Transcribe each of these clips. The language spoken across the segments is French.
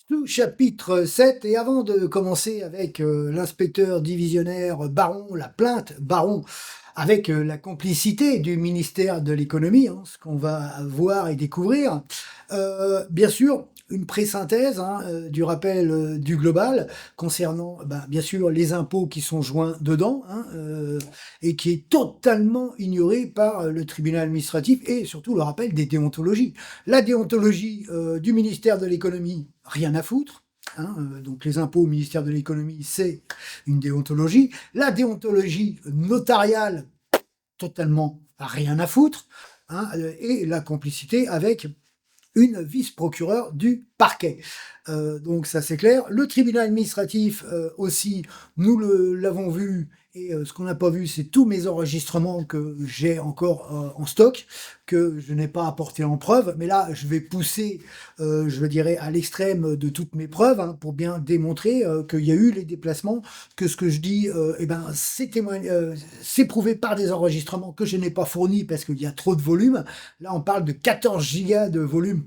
Tout chapitre 7. Et avant de commencer avec l'inspecteur divisionnaire Baron, la plainte Baron, avec la complicité du ministère de l'économie, hein, ce qu'on va voir et découvrir, bien sûr, une présynthèse du rappel du global concernant, bien sûr, les impôts qui sont joints dedans, et qui est totalement ignoré par le tribunal administratif et surtout le rappel des déontologies. La déontologie du ministère de l'économie, rien à foutre. Donc les impôts au ministère de l'économie, c'est une déontologie. La déontologie notariale, totalement rien à foutre. Et la complicité avec une vice-procureure du parquet. Donc ça c'est clair. Le tribunal administratif aussi, nous l'avons vu, et ce qu'on n'a pas vu, c'est tous mes enregistrements que j'ai encore en stock, que je n'ai pas apporté en preuve. Mais là, je vais pousser, je dirais, à l'extrême de toutes mes preuves pour bien démontrer qu'il y a eu les déplacements, que ce que je dis, c'est prouvé par des enregistrements que je n'ai pas fournis parce qu'il y a trop de volume. Là, on parle de 14 gigas de volume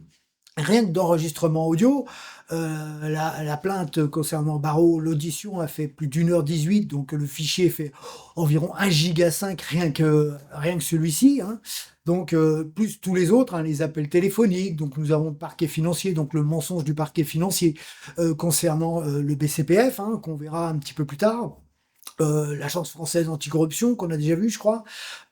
rien que d'enregistrement audio. La plainte concernant Barreau, l'audition a fait plus d'1h18, donc le fichier fait environ 1 giga 5 rien que celui-ci. Donc plus tous les autres, les appels téléphoniques. Donc nous avons le parquet financier, donc le mensonge du parquet financier concernant le BCPF, qu'on verra un petit peu plus tard. L'Agence française anticorruption qu'on a déjà vu, je crois.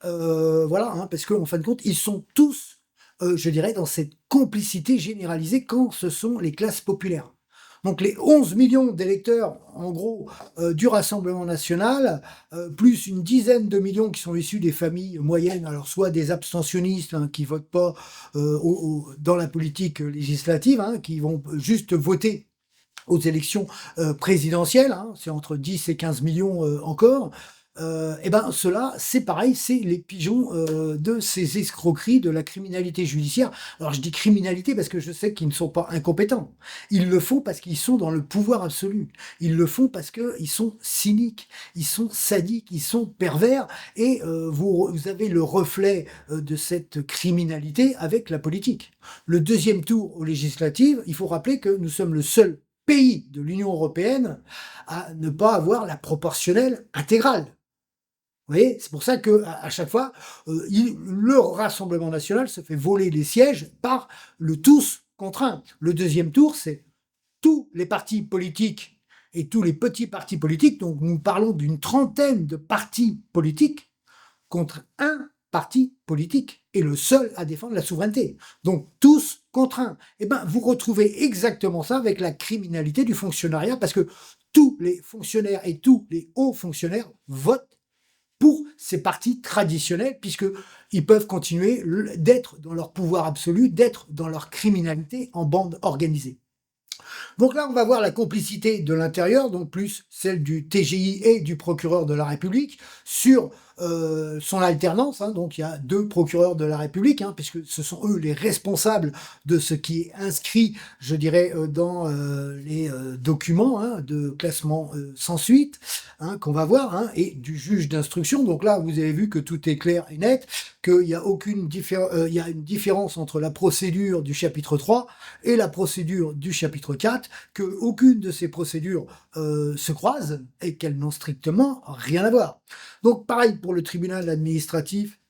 Voilà, parce qu'en fin de compte, ils sont tous, je dirais, dans cette complicité généralisée quand ce sont les classes populaires. Donc les 11 millions d'électeurs, en gros, du Rassemblement national, plus une dizaine de millions qui sont issus des familles moyennes, alors soit des abstentionnistes qui votent pas dans la politique législative, qui vont juste voter aux élections présidentielles, c'est entre 10 et 15 millions encore. Ceux-là, c'est pareil, c'est les pigeons de ces escroqueries de la criminalité judiciaire. Alors je dis criminalité parce que je sais qu'ils ne sont pas incompétents. Ils le font parce qu'ils sont dans le pouvoir absolu. Ils le font parce qu'ils sont cyniques, ils sont sadiques, ils sont pervers. Et vous avez le reflet de cette criminalité avec la politique. Le deuxième tour aux législatives, il faut rappeler que nous sommes le seul pays de l'Union européenne à ne pas avoir la proportionnelle intégrale. Vous voyez, c'est pour ça que à chaque fois, le Rassemblement national se fait voler les sièges par le tous contre un. Le deuxième tour, c'est tous les partis politiques et tous les petits partis politiques, donc nous parlons d'une trentaine de partis politiques contre un parti politique et le seul à défendre la souveraineté. Donc tous contre un. Vous retrouvez exactement ça avec la criminalité du fonctionnariat parce que tous les fonctionnaires et tous les hauts fonctionnaires votent pour ces partis traditionnels, puisqu'ils peuvent continuer d'être dans leur pouvoir absolu, d'être dans leur criminalité en bande organisée. Donc là, on va voir la complicité de l'intérieur, donc plus celle du TGI et du procureur de la République, sur son alternance. Donc il y a deux procureurs de la République, puisque ce sont eux les responsables de ce qui est inscrit, je dirais, dans les documents de classement sans suite, qu'on va voir, et du juge d'instruction. Donc là, vous avez vu que tout est clair et net, qu'il y a il y a une différence entre la procédure du chapitre 3 et la procédure du chapitre 4, que aucune de ces procédures se croise et qu'elles n'ont strictement rien à voir. Donc pareil pour le tribunal administratif,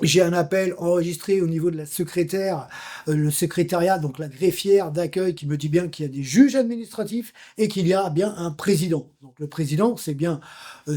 j'ai un appel enregistré au niveau de la secrétaire, le secrétariat, donc la greffière d'accueil, qui me dit bien qu'il y a des juges administratifs et qu'il y a bien un président. Donc le président s'est bien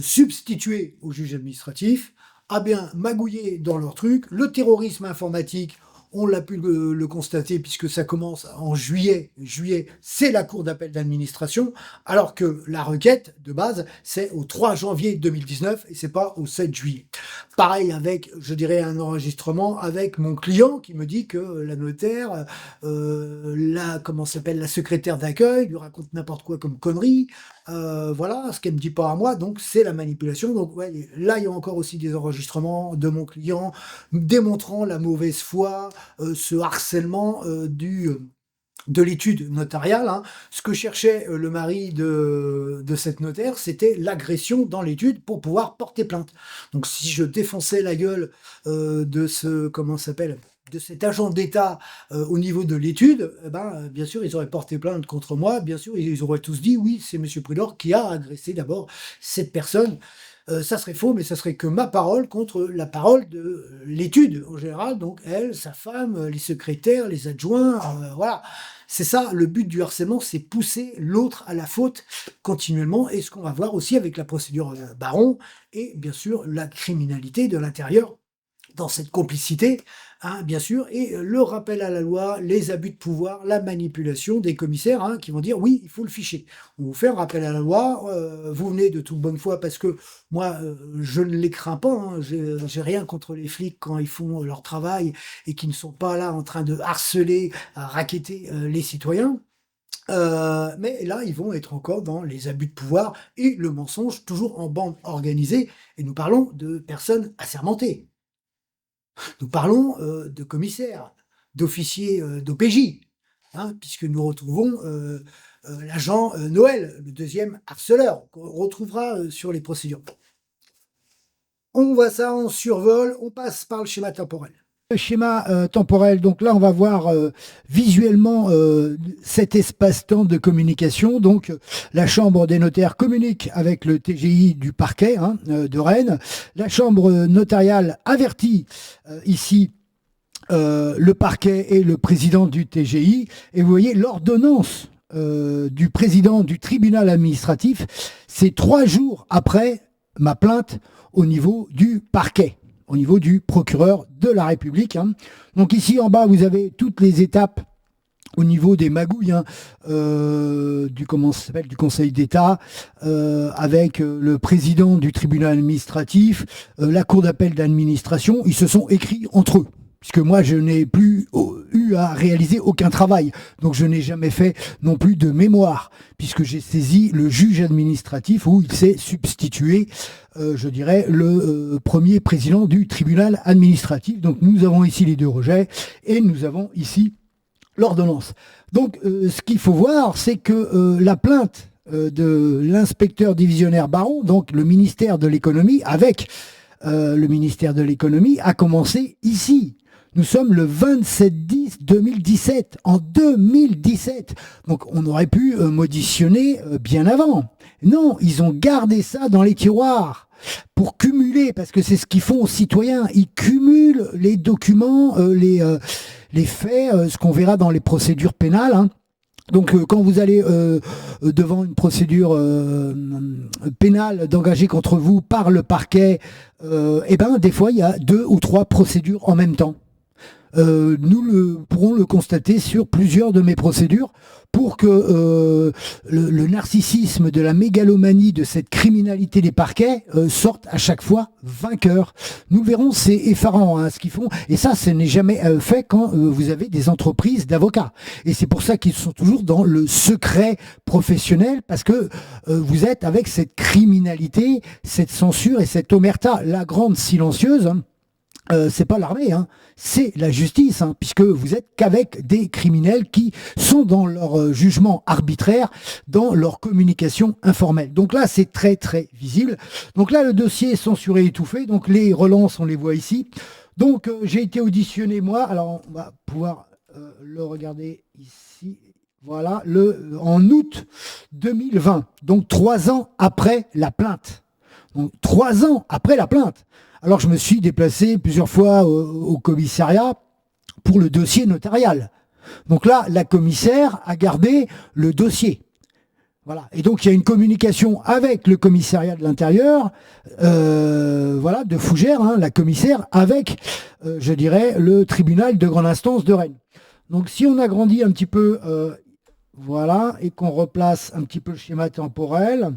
substitué au juge administratif, a bien magouillé dans leur truc. Le terrorisme informatique, on l'a pu le constater puisque ça commence en juillet. Juillet, c'est la cour d'appel d'administration, alors que la requête de base, c'est au 3 janvier 2019 et c'est pas au 7 juillet. Pareil avec, je dirais, un enregistrement avec mon client qui me dit que la notaire, la secrétaire d'accueil lui raconte n'importe quoi comme connerie. Voilà, ce qu'elle me dit pas à moi, donc c'est la manipulation. Donc ouais, là, il y a encore aussi des enregistrements de mon client démontrant la mauvaise foi, ce harcèlement de l'étude notariale. Ce que cherchait le mari de cette notaire, c'était l'agression dans l'étude pour pouvoir porter plainte. Donc si je défonçais la gueule de ce, comment ça s'appelle, de cet agent d'État au niveau de l'étude, bien sûr, ils auraient porté plainte contre moi. Bien sûr, ils auraient tous dit oui, c'est Monsieur Prudor qui a agressé d'abord cette personne. Ça serait faux, mais ça serait que ma parole contre la parole de l'étude en général. Donc elle, sa femme, les secrétaires, les adjoints, voilà. C'est ça, le but du harcèlement, c'est pousser l'autre à la faute continuellement. Et ce qu'on va voir aussi avec la procédure Baron et bien sûr la criminalité de l'intérieur dans cette complicité, hein, bien sûr, et le rappel à la loi, les abus de pouvoir, la manipulation des commissaires, hein, qui vont dire oui, il faut le ficher. On vous fait un rappel à la loi, vous venez de toute bonne foi parce que moi, je ne les crains pas, hein, j'ai rien contre les flics quand ils font leur travail et qui ne sont pas là en train de harceler, à racketter les citoyens. Mais là, ils vont être encore dans les abus de pouvoir et le mensonge, toujours en bande organisée. Et nous parlons de personnes assermentées. Nous parlons de commissaires, d'officiers d'OPJ, hein, puisque nous retrouvons l'agent Noël, le deuxième harceleur, qu'on retrouvera sur les procédures. On voit ça en survol, on passe par le schéma temporel. Le schéma temporel, donc là on va voir visuellement cet espace-temps de communication. Donc la chambre des notaires communique avec le TGI du parquet de Rennes. La chambre notariale avertit ici le parquet et le président du TGI. Et vous voyez l'ordonnance du président du tribunal administratif, c'est 3 jours après ma plainte au niveau du parquet, au niveau du procureur de la République. Donc ici en bas, vous avez toutes les étapes au niveau des magouilles du Conseil d'État, avec le président du tribunal administratif, la cour d'appel d'administration. Ils se sont écrits entre eux, puisque moi je n'ai plus eu à réaliser aucun travail, donc je n'ai jamais fait non plus de mémoire, puisque j'ai saisi le juge administratif où il s'est substitué, je dirais, le premier président du tribunal administratif. Donc nous avons ici les 2 rejets et nous avons ici l'ordonnance. Donc ce qu'il faut voir, c'est que la plainte de l'inspecteur divisionnaire Baron, donc le ministère de l'économie, avec le ministère de l'économie, a commencé ici. Nous sommes le 27/10/2017, en 2017. Donc on aurait pu moditionner bien avant. Non, ils ont gardé ça dans les tiroirs pour cumuler, parce que c'est ce qu'ils font aux citoyens. Ils cumulent les documents, les faits, ce qu'on verra dans les procédures pénales. Donc quand vous allez devant une procédure pénale d'engager contre vous par le parquet, des fois il y a 2 ou 3 procédures en même temps. Nous pourrons le constater sur plusieurs de mes procédures pour que le narcissisme de la mégalomanie de cette criminalité des parquets sorte à chaque fois vainqueur. Nous le verrons, c'est effarant ce qu'ils font. Et ça, ce n'est jamais fait quand vous avez des entreprises d'avocats. Et c'est pour ça qu'ils sont toujours dans le secret professionnel, parce que vous êtes avec cette criminalité, cette censure et cette omerta, la grande silencieuse. C'est pas l'armée, c'est la justice, puisque vous êtes qu'avec des criminels qui sont dans leur jugement arbitraire, dans leur communication informelle. Donc là, c'est très très visible. Donc là, le dossier est censuré, étouffé. Donc les relances, on les voit ici. Donc j'ai été auditionné, moi. Alors on va pouvoir le regarder ici. Voilà, en août 2020. Donc 3 ans après la plainte. Donc 3 ans après la plainte. Alors je me suis déplacé plusieurs fois au commissariat pour le dossier notarial. Donc là, la commissaire a gardé le dossier. Voilà. Et donc il y a une communication avec le commissariat de l'intérieur, de Fougères, la commissaire, avec, je dirais, le tribunal de grande instance de Rennes. Donc si on agrandit un petit peu, et qu'on replace un petit peu le schéma temporel,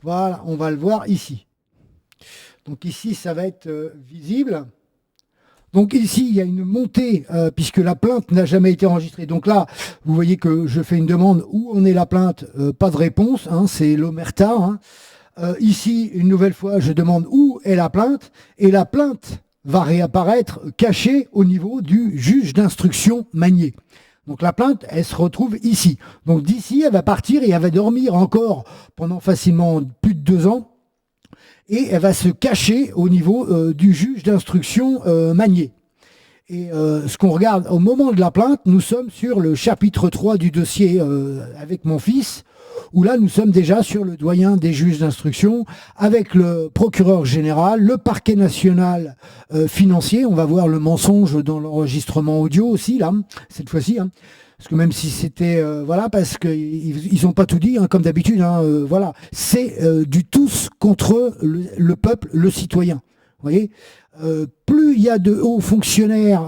voilà, on va le voir ici. Donc ici, ça va être visible. Donc ici, il y a une montée, puisque la plainte n'a jamais été enregistrée. Donc là, vous voyez que je fais une demande, où en est la plainte, pas de réponse, c'est l'omerta. Ici, une nouvelle fois, je demande où est la plainte, et la plainte va réapparaître cachée au niveau du juge d'instruction Magnier. Donc la plainte, elle se retrouve ici. Donc d'ici, elle va partir et elle va dormir encore pendant facilement plus de 2 ans. et elle va se cacher au niveau du juge d'instruction Magnier. Et ce qu'on regarde au moment de la plainte, nous sommes sur le chapitre 3 du dossier avec mon fils, où là nous sommes déjà sur le doyen des juges d'instruction, avec le procureur général, le parquet national financier. On va voir le mensonge dans l'enregistrement audio aussi, là, cette fois-ci. Hein. Parce que même si c'était... voilà, parce qu'ils n'ont pas tout dit, hein, comme d'habitude. Hein, voilà. C'est du tous contre le peuple, le citoyen. Vous voyez, plus il y a de hauts fonctionnaires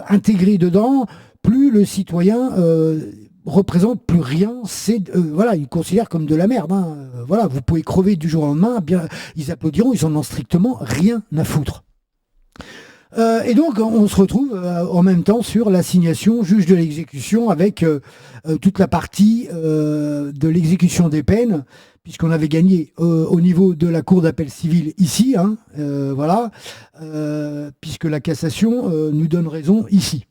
intégrés dedans, plus le citoyen représente plus rien. Voilà, ils considèrent comme de la merde. Hein. Voilà, vous pouvez crever du jour au lendemain. Bien, ils applaudiront. Ils en ont strictement rien à foutre. Et donc, on se retrouve en même temps sur l'assignation juge de l'exécution avec toute la partie de l'exécution des peines, puisqu'on avait gagné au niveau de la Cour d'appel civile ici, hein, voilà, puisque la cassation nous donne raison ici.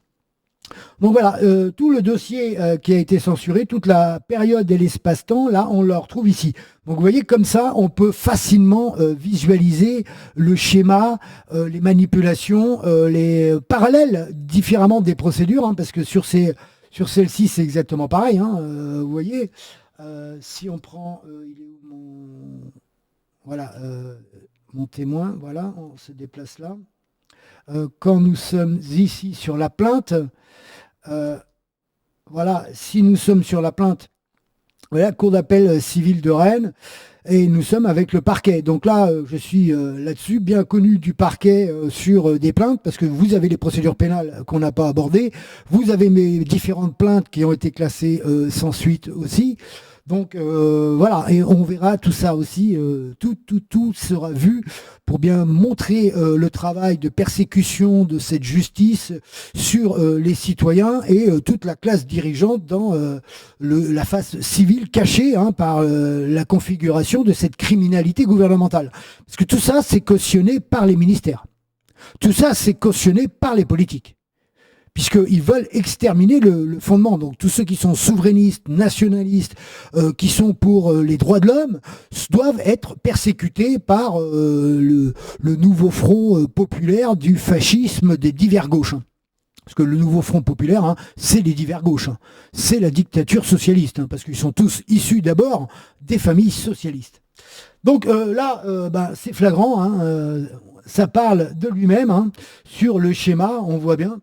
Donc voilà, tout le dossier qui a été censuré, toute la période et l'espace-temps, là, on le retrouve ici. Donc vous voyez, comme ça, on peut facilement visualiser le schéma, les manipulations, les parallèles différemment des procédures, hein, parce que sur celle-ci, c'est exactement pareil. Hein, vous voyez, si on prend, il est où voilà, mon témoin, voilà, on se déplace là. Quand nous sommes ici sur la plainte, voilà, si nous sommes sur la plainte, voilà, Cour d'appel civile de Rennes, et nous sommes avec le parquet. Donc là, je suis là-dessus, bien connu du parquet sur des plaintes, parce que vous avez les procédures pénales qu'on n'a pas abordées, vous avez mes différentes plaintes qui ont été classées sans suite aussi. Donc voilà, et on verra tout ça aussi, tout sera vu pour bien montrer le travail de persécution de cette justice sur les citoyens et toute la classe dirigeante dans la face civile cachée hein, par la configuration de cette criminalité gouvernementale. Parce que tout ça, c'est cautionné par les ministères. Tout ça, c'est cautionné par les politiques. Puisqu'ils veulent exterminer le fondement. Donc tous ceux qui sont souverainistes, nationalistes, qui sont pour les droits de l'homme, doivent être persécutés par le nouveau front populaire du fascisme des divers gauches. Hein. Parce que le nouveau front populaire, hein, c'est les divers gauches. Hein. C'est la dictature socialiste, hein, parce qu'ils sont tous issus d'abord des familles socialistes. Donc là, c'est flagrant, hein, ça parle de lui-même, hein, sur le schéma, on voit bien.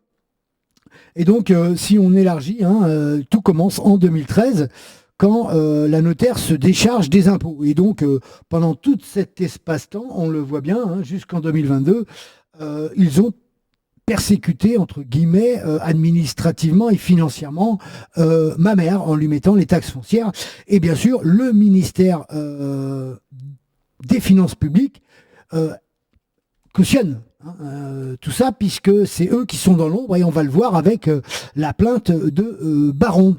Et donc, si on élargit, hein, tout commence en 2013, quand la notaire se décharge des impôts. Et donc, pendant tout cet espace-temps, on le voit bien, hein, jusqu'en 2022, ils ont persécuté, entre guillemets, administrativement et financièrement, ma mère, en lui mettant les taxes foncières. Et bien sûr, le ministère des Finances publiques cautionne tout ça, puisque c'est eux qui sont dans l'ombre, et on va le voir avec la plainte de Baron.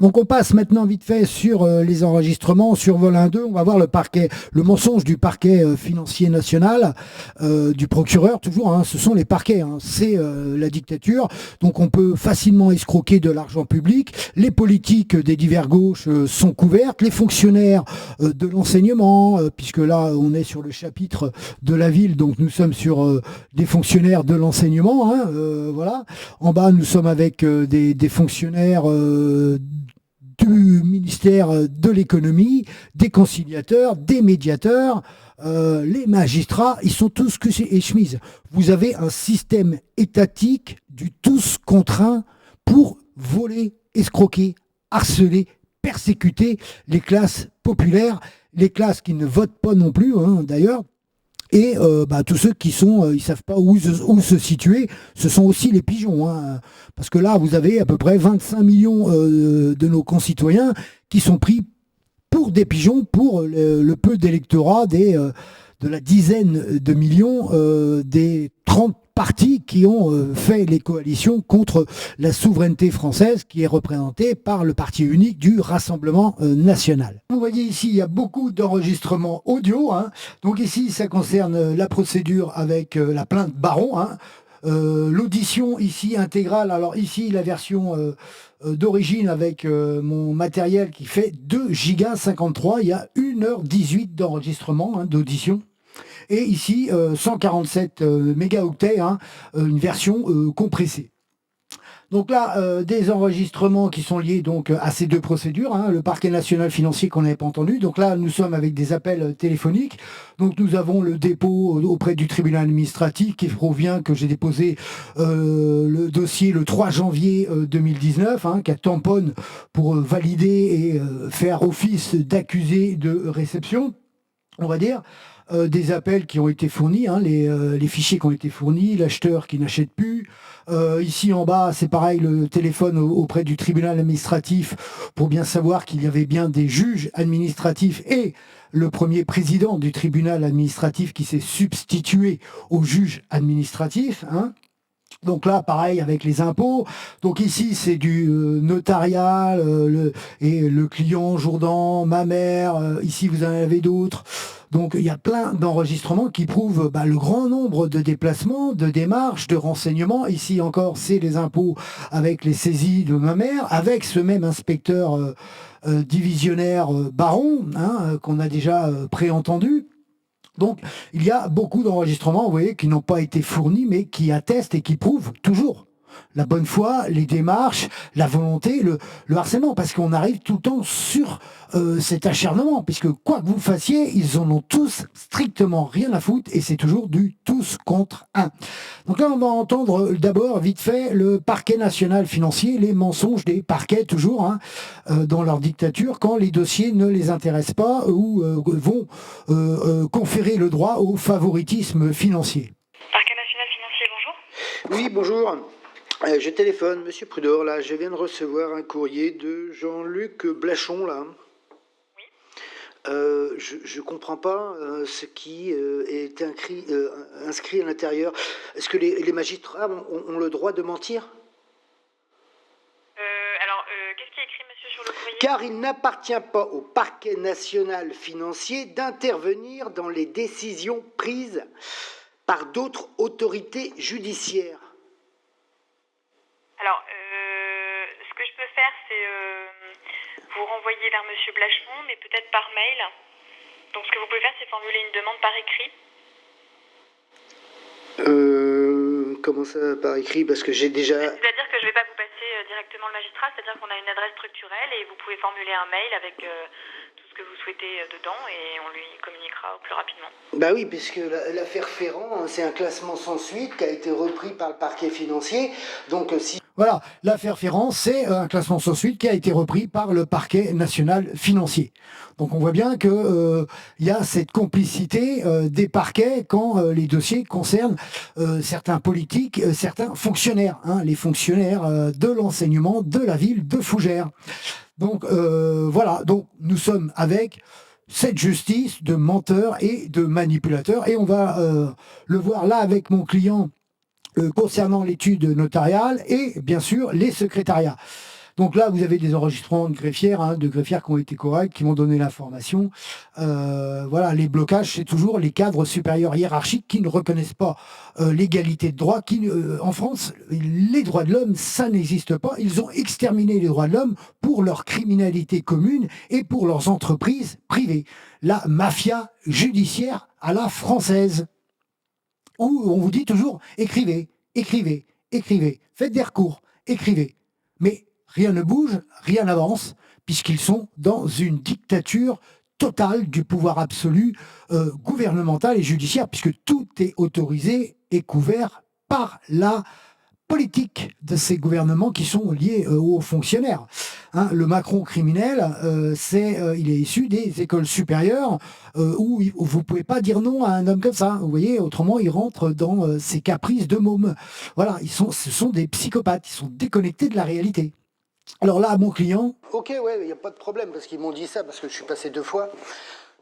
Donc on passe maintenant vite fait sur les enregistrements, sur vol 1-2, on va voir le parquet, le mensonge du parquet financier national, du procureur, toujours, hein, ce sont les parquets, hein, c'est la dictature, donc on peut facilement escroquer de l'argent public, les politiques des divers gauches sont couvertes, les fonctionnaires de l'enseignement, puisque là on est sur le chapitre de la ville, donc nous sommes sur des fonctionnaires de l'enseignement, hein, voilà, en bas nous sommes avec des fonctionnaires du ministère de l'économie, des conciliateurs, des médiateurs, les magistrats, ils sont tous cul et chemise. Vous avez un système étatique du tous contraint pour voler, escroquer, harceler, persécuter les classes populaires, les classes qui ne votent pas non plus, hein, d'ailleurs. Et tous ceux qui sont, ils savent pas où se situer, ce sont aussi les pigeons. Hein, parce que là, vous avez à peu près 25 millions de nos concitoyens qui sont pris pour des pigeons, pour le peu d'électorat de la dizaine de millions des 30 partis qui ont fait les coalitions contre la souveraineté française qui est représentée par le parti unique du Rassemblement national. Vous voyez ici, il y a beaucoup d'enregistrements audio. Hein. Donc ici, ça concerne la procédure avec la plainte Baron. Hein. L'audition ici intégrale, alors ici la version d'origine avec mon matériel qui fait 2 gigas 53, il y a 1h18 d'enregistrement, hein, d'audition. et ici 147 mégaoctets, hein, une version compressée. Donc là, des enregistrements qui sont liés donc à ces deux procédures, hein, le parquet national financier qu'on n'avait pas entendu. Donc là, nous sommes avec des appels téléphoniques. Donc nous avons le dépôt auprès du tribunal administratif qui provient que j'ai déposé le dossier le 3 janvier 2019, hein, qui tamponne pour valider et faire office d'accusé de réception, on va dire. Des appels qui ont été fournis, hein, les fichiers qui ont été fournis, l'acheteur qui n'achète plus. Ici en bas, c'est pareil, le téléphone auprès du tribunal administratif pour bien savoir qu'il y avait bien des juges administratifs et le premier président du tribunal administratif qui s'est substitué au juge administratif, hein. Donc là, pareil avec les impôts. Donc ici, c'est du notarial, et le client, Jourdan, ma mère. Ici, vous en avez d'autres. Donc il y a plein d'enregistrements qui prouvent le grand nombre de déplacements, de démarches, de renseignements. Ici encore, c'est les impôts avec les saisies de ma mère, avec ce même inspecteur divisionnaire Baron, hein, qu'on a déjà préentendu. Donc, il y a beaucoup d'enregistrements, vous voyez, qui n'ont pas été fournis, mais qui attestent et qui prouvent toujours la bonne foi, les démarches, la volonté, le harcèlement, parce qu'on arrive tout le temps sur cet acharnement, puisque quoi que vous fassiez, ils en ont tous strictement rien à foutre, et c'est toujours du tous contre un. Donc là, on va entendre d'abord, vite fait, le parquet national financier, les mensonges des parquets, toujours, hein, dans leur dictature, quand les dossiers ne les intéressent pas ou vont conférer le droit au favoritisme financier. Parquet national financier, bonjour. Oui, bonjour. Je téléphone, Monsieur Prudor, là, je viens de recevoir un courrier de Jean-Luc Blachon, là. Oui. Je comprends pas ce qui est inscrit à l'intérieur. Est-ce que les magistrats ont le droit de mentir? Qu'est-ce qui est écrit, monsieur, sur le courrier? Car il n'appartient pas au parquet national financier d'intervenir dans les décisions prises par d'autres autorités judiciaires. Alors, ce que je peux faire, c'est vous renvoyer vers monsieur Blachon, mais peut-être par mail. Donc, ce que vous pouvez faire, c'est formuler une demande par écrit. Comment ça, par écrit? Parce que j'ai déjà... C'est-à-dire que je ne vais pas vous passer directement le magistrat, c'est-à-dire qu'on a une adresse structurelle et vous pouvez formuler un mail avec tout ce que vous souhaitez dedans et on lui communiquera au plus rapidement. Bah oui, puisque l'affaire Ferrand, c'est un classement sans suite qui a été repris par le parquet financier. Donc si... Voilà, l'affaire Ferrand, c'est un classement sans suite qui a été repris par le parquet national financier. Donc on voit bien que y a cette complicité des parquets quand les dossiers concernent certains politiques, certains fonctionnaires, hein, les fonctionnaires de l'enseignement de la ville de Fougères. Donc voilà, donc nous sommes avec cette justice de menteurs et de manipulateurs, et on va le voir là avec mon client concernant l'étude notariale et bien sûr les secrétariats. Donc là, vous avez des enregistrements de greffières, hein, de greffières qui ont été corrects, qui m'ont donné l'information. Voilà, les blocages, c'est toujours les cadres supérieurs hiérarchiques qui ne reconnaissent pas l'égalité de droit. En France, les droits de l'homme, ça n'existe pas. Ils ont exterminé les droits de l'homme pour leur criminalité commune et pour leurs entreprises privées. La mafia judiciaire à la française. Où on vous dit toujours écrivez, écrivez, écrivez, faites des recours, écrivez. Mais rien ne bouge, rien n'avance, puisqu'ils sont dans une dictature totale du pouvoir absolu gouvernemental et judiciaire, puisque tout est autorisé et couvert par la politique de ces gouvernements qui sont liés aux fonctionnaires. Hein, le Macron criminel, il est issu des écoles supérieures où vous ne pouvez pas dire non à un homme comme ça. Vous voyez, autrement, il rentre dans ses caprices de môme. Voilà, ce sont des psychopathes, ils sont déconnectés de la réalité. Alors là, mon client... Ok, ouais, il n'y a pas de problème, parce qu'ils m'ont dit ça, parce que je suis passé 2 fois.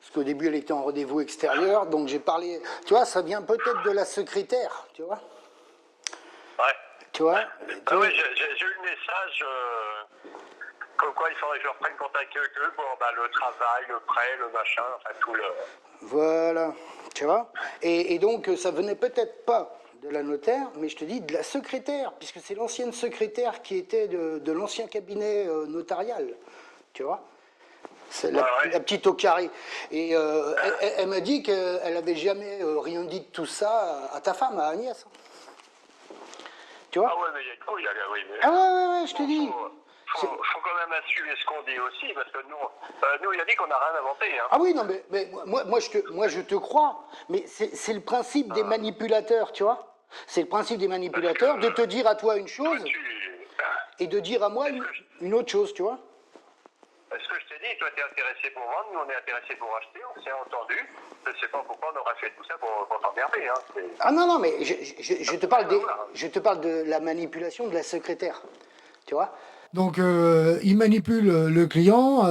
Parce qu'au début, elle était en rendez-vous extérieur, donc j'ai parlé... Tu vois, ça vient peut-être de la secrétaire, tu vois. Ouais. Tu vois, oui, j'ai eu le message comme quoi il faudrait que je reprenne contact avec eux pour le travail, le prêt, le machin, enfin tout le... Voilà, tu vois. Et donc, ça venait peut-être pas de la notaire, mais je te dis de la secrétaire, puisque c'est l'ancienne secrétaire qui était de l'ancien cabinet notarial, tu vois. C'est Ouais. la petite au carré. Et elle m'a dit qu'elle n'avait jamais rien dit de tout ça à ta femme, à Agnès. Tu vois? Ah ouais, mais il y a une couille, là, oui. Mais... Ah ouais, je te dis. Faut quand même assumer ce qu'on dit aussi, parce que nous il a dit qu'on n'a rien inventé. Hein. Ah oui, non, mais moi, je te crois. Mais c'est le principe des manipulateurs, tu vois? C'est le principe des manipulateurs de te dire à toi une chose et de dire à moi une autre chose, tu vois? Ce que je t'ai dit, toi, tu es intéressé pour vendre, nous, on est intéressé pour acheter, on s'est entendu. Je ne sais pas pourquoi on aurait fait tout ça pour t'emmerder. Hein. Ah non, mais je te parle de la manipulation de la secrétaire, tu vois? Donc, il manipule le client.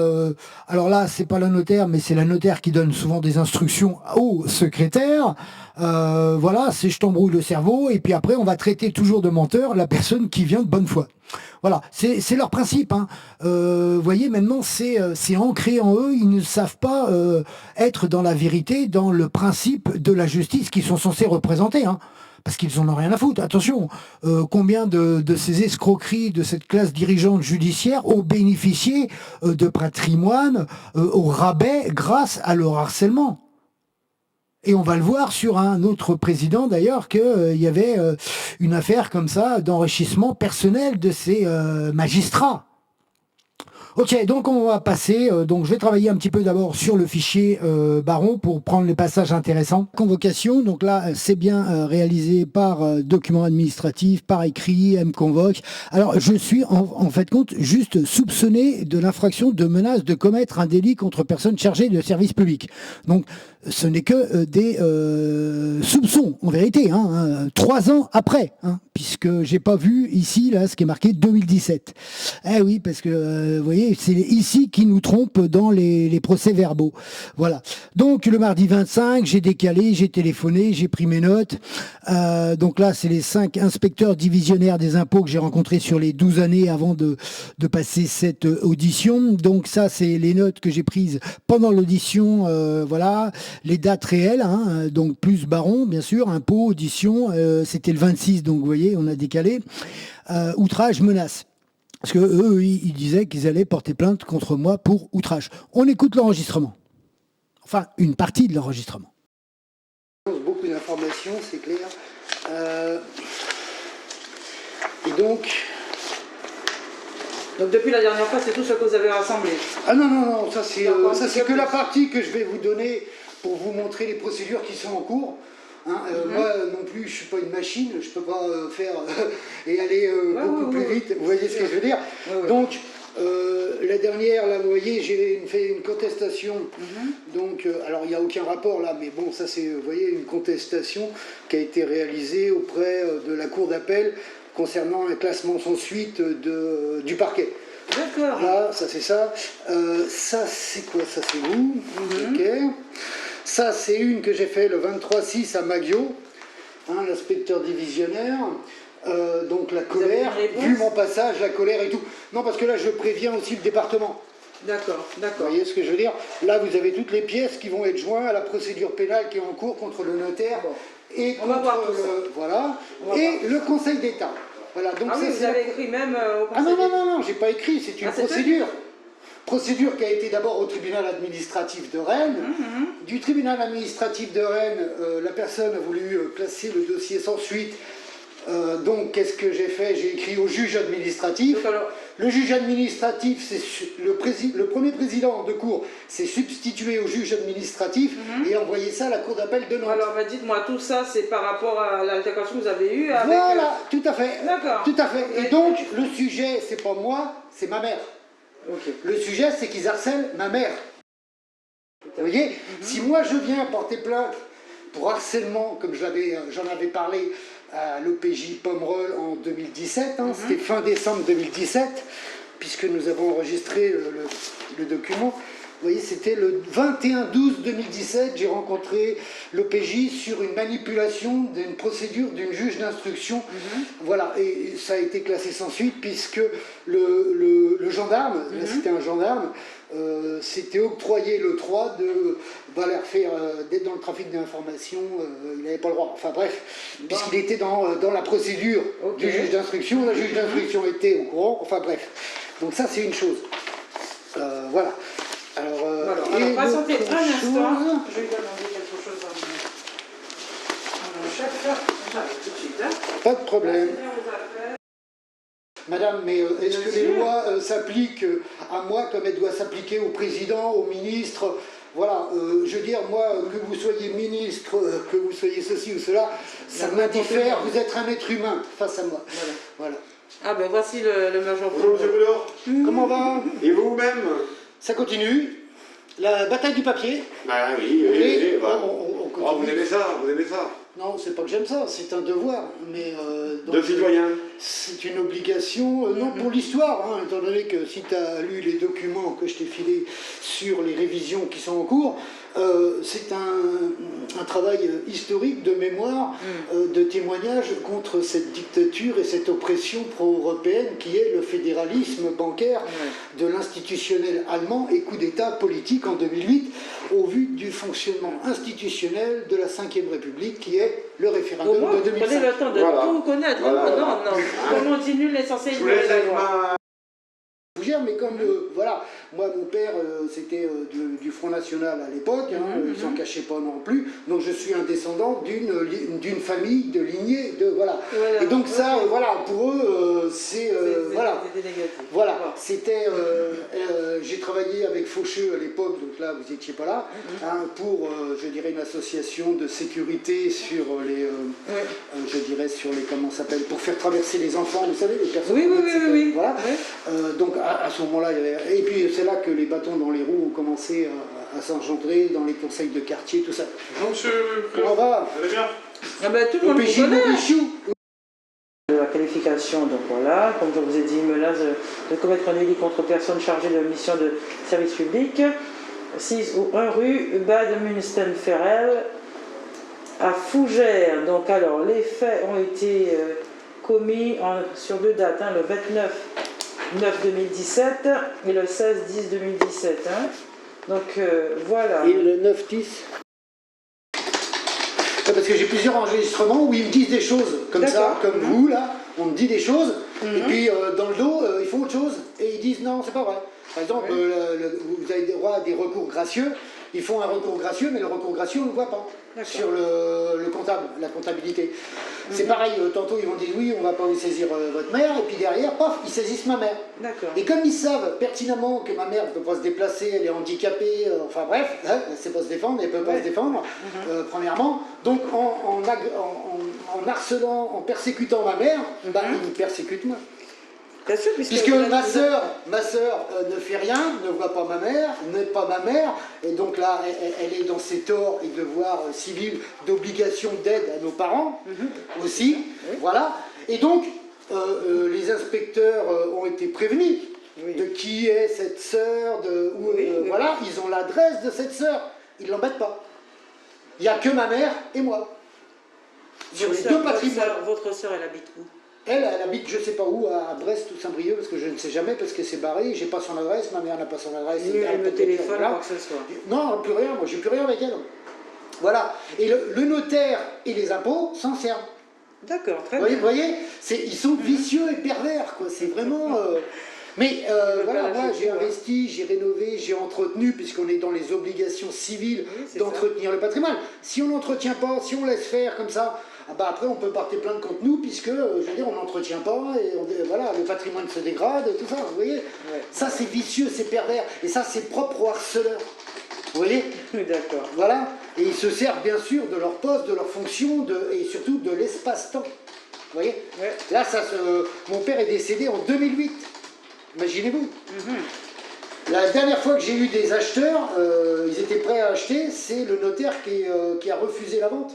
Alors là, c'est pas le notaire, mais c'est la notaire qui donne souvent des instructions au secrétaire. Voilà, c'est je t'embrouille le cerveau. Et puis après, on va traiter toujours de menteur la personne qui vient de bonne foi. Voilà, c'est leur principe. Hein. Vous voyez, maintenant, c'est ancré en eux. Ils ne savent pas être dans la vérité, dans le principe de la justice qu'ils sont censés représenter. Hein. Parce qu'ils en ont rien à foutre. Attention, combien de ces escroqueries de cette classe dirigeante judiciaire ont bénéficié de patrimoine au rabais grâce à leur harcèlement. Et on va le voir sur un autre président d'ailleurs qu'il y avait une affaire comme ça d'enrichissement personnel de ces magistrats. Ok, donc on va passer, donc je vais travailler un petit peu d'abord sur le fichier Baron pour prendre les passages intéressants. Convocation, donc là c'est bien réalisé par document administratif, par écrit, elle me convoque. Alors je suis en fait compte juste soupçonné de l'infraction de menace de commettre un délit contre personne chargée de service public. Donc ce n'est que des soupçons en vérité, 3 ans après, puisque j'ai pas vu ici là ce qui est marqué 2017. Eh oui, parce que vous voyez, c'est ici qui nous trompe dans les procès-verbaux. Voilà. Donc le mardi 25, j'ai décalé, j'ai téléphoné, j'ai pris mes notes. Donc là, c'est les 5 inspecteurs divisionnaires des impôts que j'ai rencontrés sur les 12 années avant de passer cette audition. Donc ça, c'est les notes que j'ai prises pendant l'audition. Voilà, les dates réelles. Donc plus Baron, bien sûr, impôts, audition. C'était le 26, donc vous voyez, on a décalé. Outrage, menace. Parce que eux, ils disaient qu'ils allaient porter plainte contre moi pour outrage. On écoute l'enregistrement. Enfin, une partie de l'enregistrement. Beaucoup d'informations, c'est clair. Et donc depuis la dernière fois, c'est tout ce que vous avez rassemblé. Ah non, ça c'est que la partie que je vais vous donner pour vous montrer les procédures qui sont en cours. Moi non plus, je suis pas une machine, je peux pas faire et aller beaucoup plus vite. Vous voyez ce que je veux dire? Donc la dernière, là, vous voyez, j'ai fait une contestation. Donc, alors il n'y a aucun rapport là, mais bon, ça c'est, vous voyez, une contestation qui a été réalisée auprès de la Cour d'appel concernant un classement sans suite du parquet. D'accord. Là, ça c'est ça. Ça c'est quoi? Ça c'est vous. Ok. Ça, c'est une que j'ai fait le 23/6 à Maggio, l'inspecteur divisionnaire. Donc la colère, vu mon passage, la colère et tout. Non, parce que là, je préviens aussi le département. D'accord. Vous voyez ce que je veux dire? Là, vous avez toutes les pièces qui vont être jointes à la procédure pénale qui est en cours contre le notaire et contre le Conseil d'État. Voilà, donc vous avez écrit même au Conseil d'État. Non, j'ai pas écrit, c'est une procédure. Procédure qui a été d'abord au tribunal administratif de Rennes. Du tribunal administratif de Rennes, la personne a voulu classer le dossier sans suite. Donc, qu'est-ce que j'ai fait? J'ai écrit au juge administratif. Le juge administratif, le premier président de cour, s'est substitué au juge administratif et envoyé ça à la cour d'appel de Nantes. Alors, dites-moi, tout ça, c'est par rapport à l'altercation que vous avez eue avec... Voilà, tout à fait. D'accord. Tout à fait. Et donc, le sujet, c'est pas moi, c'est ma mère. Le sujet, c'est qu'ils harcèlent ma mère. Vous voyez, si moi je viens porter plainte pour harcèlement, comme j'en avais parlé à l'OPJ Pomerol en 2017, c'était fin décembre 2017, puisque nous avons enregistré le document. Vous voyez, c'était le 21/12/2017, j'ai rencontré l'OPJ sur une manipulation d'une procédure d'une juge d'instruction. Voilà, et ça a été classé sans suite puisque le gendarme, là c'était un gendarme, s'était octroyé le droit d'être dans le trafic d'information, il n'avait pas le droit. Enfin bref, puisqu'il était dans la procédure du juge d'instruction, la juge d'instruction était au courant, enfin bref. Donc ça c'est une chose. Voilà. Alors, Voilà. et Alors, patientez l'autre un instant. chose- Je vais demander quelque chose à mon chef. J'arrive tout de suite. Hein. Pas de problème. Bien vos affaires. Madame, mais est-ce que Bien les sûr. lois s'appliquent à moi comme elles doivent s'appliquer au président, au ministre? Voilà, je veux dire, moi, que vous soyez ministre, que vous soyez ceci ou cela, ça m'indiffère, vous êtes un être humain face à moi. Voilà. Ah ben voici le major. Bonjour Monsieur Boulard. Comment va? Et vous-même? Ça continue. La bataille du papier. Bah oui, Et bah. on Oh, vous continue. aimez ça, vous aimez ça. Non, c'est pas que j'aime ça, c'est un devoir. Mais donc, De citoyen. c'est une obligation, non pour l'histoire, hein, étant donné que si tu as lu les documents que je t'ai filés sur les révisions qui sont en cours, c'est un travail historique de mémoire, de témoignage contre cette dictature et cette oppression pro-européenne qui est le fédéralisme bancaire de l'institutionnel allemand et coup d'État politique en 2008 au vu du fonctionnement institutionnel de la Ve République qui est le Au référendum moins, de vous prenez 2005. le temps de Voilà. tout connaître. Voilà. Non, non. On continue l'essentiel Je vous de laisse la avec loi. ma... Fougère, mais comme voilà, moi mon père c'était du Front National à l'époque, hein, il s'en cachait pas non plus, donc je suis un descendant d'une famille de lignée de voilà. Voilà. Et donc ça voilà pour eux c'est voilà. C'est négatif. Voilà, c'était. J'ai travaillé avec Faucheux à l'époque, donc là vous n'étiez pas là, hein, pour, je dirais, une association de sécurité sur les. Je dirais sur les. Comment ça s'appelle? Pour faire traverser les enfants, vous savez, les personnes. Oui. Voilà. Donc à ce moment-là, il y avait. Et puis c'est là que les bâtons dans les roues ont commencé à s'engendrer dans les conseils de quartier, tout ça. Bonjour Monsieur. Comment va? Vous allez bien? Ah ben tout le Au monde PJ vous connaît. Montmichou. De la qualification, donc voilà, comme je vous ai dit, menace de commettre un délit contre personne chargée de mission de service public, 6 ou 1 rue Bad Münstenferel à Fougères. Donc alors, les faits ont été commis sur 2 dates, hein, le 29/9/2017 et le 16/10/2017. Hein. Donc voilà. Et le 9-10. Parce que j'ai plusieurs enregistrements où ils me disent des choses comme ça, comme vous là, on me dit des choses, et puis dans le dos, ils font autre chose, et ils disent non, c'est pas vrai. Par exemple, vous avez droit à des recours gracieux, ils font un recours gracieux, mais le recours gracieux, on ne le voit pas sur le comptable, la comptabilité. C'est pareil, tantôt ils vont dire oui, on ne va pas vous saisir votre mère, et puis derrière, paf, ils saisissent ma mère. D'accord. Et comme ils savent pertinemment que ma mère ne peut pas se déplacer, elle est handicapée, enfin bref, hein, elle ne sait pas se défendre, elle ne peut pas se défendre, premièrement. Donc en harcelant, en persécutant ma mère, bah, ils me persécutent moi. Bien sûr, Puisque ma sœur ne fait rien, ne voit pas ma mère, n'est pas ma mère, et donc là, elle est dans ses torts et devoirs civils d'obligation d'aide à nos parents aussi, voilà. Et donc, les inspecteurs ont été prévenus de qui est cette sœur, voilà, ils ont l'adresse de cette sœur, ils ne l'embêtent pas. Il n'y a que ma mère et moi. Sur les deux patrimoines. Votre sœur, elle habite où? Elle habite je sais pas où, à Brest ou Saint-Brieuc, parce que je ne sais jamais, parce que c'est barré, j'ai pas son adresse, ma mère n'a pas son adresse. Elle me téléphone, quoi que ce soit. Non, plus rien, moi j'ai plus rien avec elle. Voilà. Et le notaire et les impôts s'en servent. D'accord, très Vous bien. voyez, ils sont vicieux et pervers, quoi. C'est vraiment. Mais voilà, moi j'ai investi, j'ai rénové, j'ai entretenu, puisqu'on est dans les obligations civiles d'entretenir le patrimoine. Si on n'entretient pas, si on laisse faire comme ça, ah bah après on peut porter plainte contre nous, puisque je veux dire, on n'entretient pas, et voilà, le patrimoine se dégrade, tout ça, vous voyez. Ça c'est vicieux, c'est pervers, et ça c'est propre aux harceleurs. Vous voyez? D'accord. Voilà, et ils se servent bien sûr de leur poste, de leur fonction, et surtout de l'espace-temps. Vous voyez? Là, mon père est décédé en 2008. Imaginez-vous. La dernière fois que j'ai eu des acheteurs, ils étaient prêts à acheter, c'est le notaire qui a refusé la vente.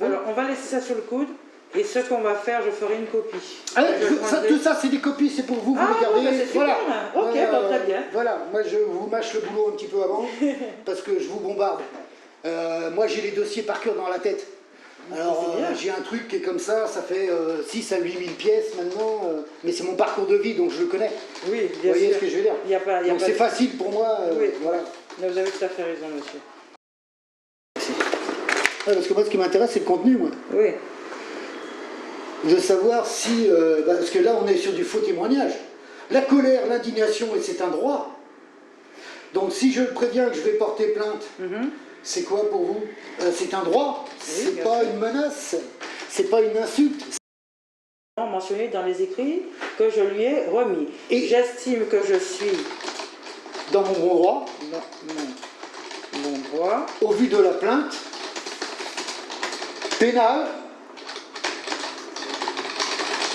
Alors, on va laisser ça sur le coude. Et ce qu'on va faire, je ferai une copie. Ah ouais, tout ça, c'est des copies, c'est pour vous, vous les gardez. Bah, c'est super. Voilà. Ok, très bien. Voilà, moi je vous mâche le boulot un petit peu avant, parce que je vous bombarde. Moi j'ai les dossiers par cœur dans la tête. Alors j'ai un truc qui est comme ça fait 6 à 8 000 pièces maintenant, mais c'est mon parcours de vie, donc je le connais. Oui, Vous bien voyez sûr. ce que je veux dire? Donc c'est facile pour moi, voilà. Vous avez tout à fait raison, monsieur. Ouais, parce que moi ce qui m'intéresse c'est le contenu, moi. Oui. De savoir si, parce que là on est sur du faux témoignage. la colère, l'indignation, et c'est un droit. Donc si je le préviens que je vais porter plainte, c'est quoi pour vous? C'est un droit, c'est pas une menace, c'est pas une insulte. Mentionné dans les écrits que je lui ai remis. Et j'estime que je suis dans mon bon droit, au vu de la plainte pénale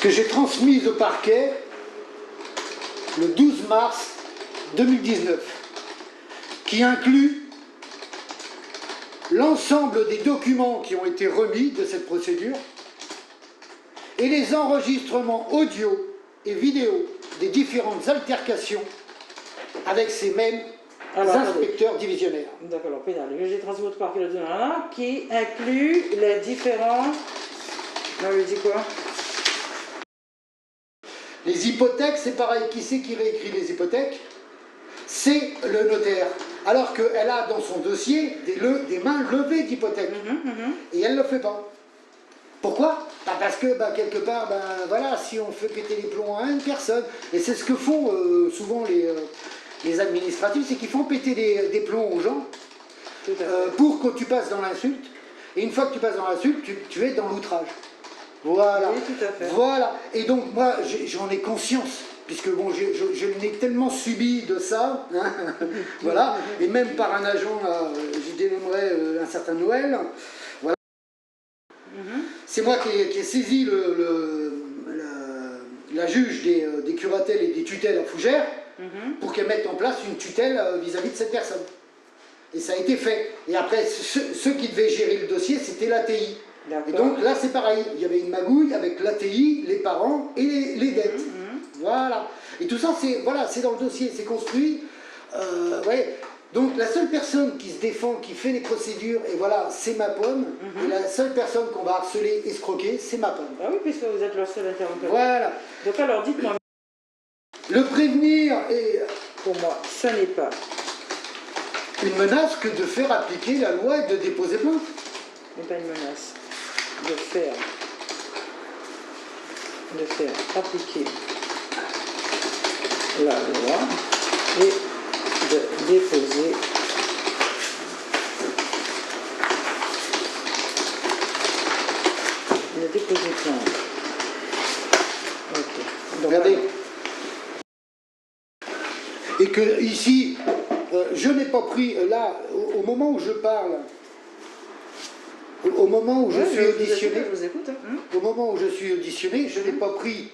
que j'ai transmise au parquet le 12 mars 2019, qui inclut l'ensemble des documents qui ont été remis de cette procédure et les enregistrements audio et vidéo des différentes altercations avec ces mêmes inspecteurs divisionnaires. D'accord, alors pénal. J'ai transmis au parquet le 2 qui inclut les différents... On lui dit quoi? Les hypothèques, c'est pareil. Qui c'est qui réécrit les hypothèques? C'est le notaire. Alors qu'elle a dans son dossier des mains levées d'hypothèques. Et elle ne le fait pas. Pourquoi? Parce que quelque part, voilà, si on fait péter les plombs à une personne, et c'est ce que font souvent les administratifs, c'est qu'ils font péter des plombs aux gens pour que tu passes dans l'insulte. Et une fois que tu passes dans l'insulte, tu es dans l'outrage. Voilà. Oui, tout à fait. Voilà. Et donc moi, j'en ai conscience, puisque bon, je l'ai tellement subi de ça, hein, voilà. Et même par un agent, je dénommerai un certain Noël. Voilà. C'est moi qui ai saisi la juge des curatelles et des tutelles à Fougères pour qu'elle mette en place une tutelle vis-à-vis de cette personne. Et ça a été fait. Et après, ceux qui devaient gérer le dossier, c'était l'ATI. Et donc là, c'est pareil. Il y avait une magouille avec l'ATI, les parents et les dettes. Voilà. Et tout ça, c'est dans le dossier, c'est construit. Ouais. Donc la seule personne qui se défend, qui fait les procédures, et voilà, c'est ma pomme. Et la seule personne qu'on va harceler, escroquer, c'est ma pomme. Ah oui, puisque vous êtes le seul interlocuteur. Voilà. Donc alors, dites-moi. Le prévenir est, pour moi, ce n'est pas une menace que de faire appliquer la loi et de déposer plainte. Ce n'est pas une menace de faire appliquer la loi et de déposer plainte. Ok. Donc, regardez. Et que ici, je n'ai pas pris, là, au moment où je parle, au moment où je suis auditionné, au moment où je suis auditionné, je n'ai pas pris